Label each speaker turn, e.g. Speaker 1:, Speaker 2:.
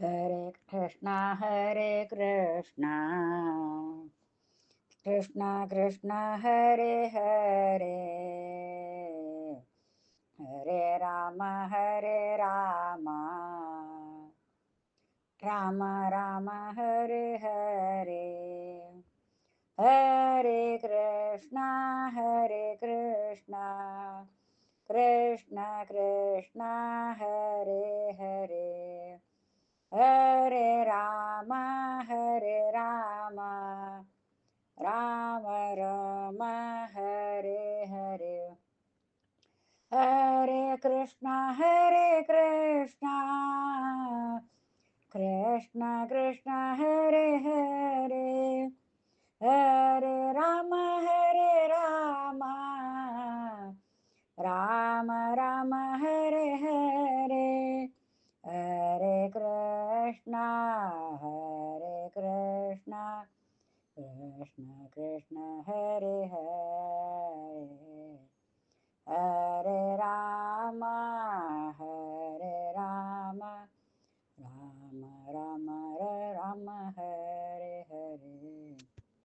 Speaker 1: Hare Krishna Krishna Krishna Hare Hare Hare Ram Ram Ram Hare Hare Hare Krishna Krishna Krishna Hare Hare Hare Ram Ram Ram Hare Hare Hare Krishna Krishna Krishna Hare Hare Hare Ram Ram Ram Hare Hare Hare Krishna Krishna Krishna Hare Hare Hare Ram Ram Ram Hare Ram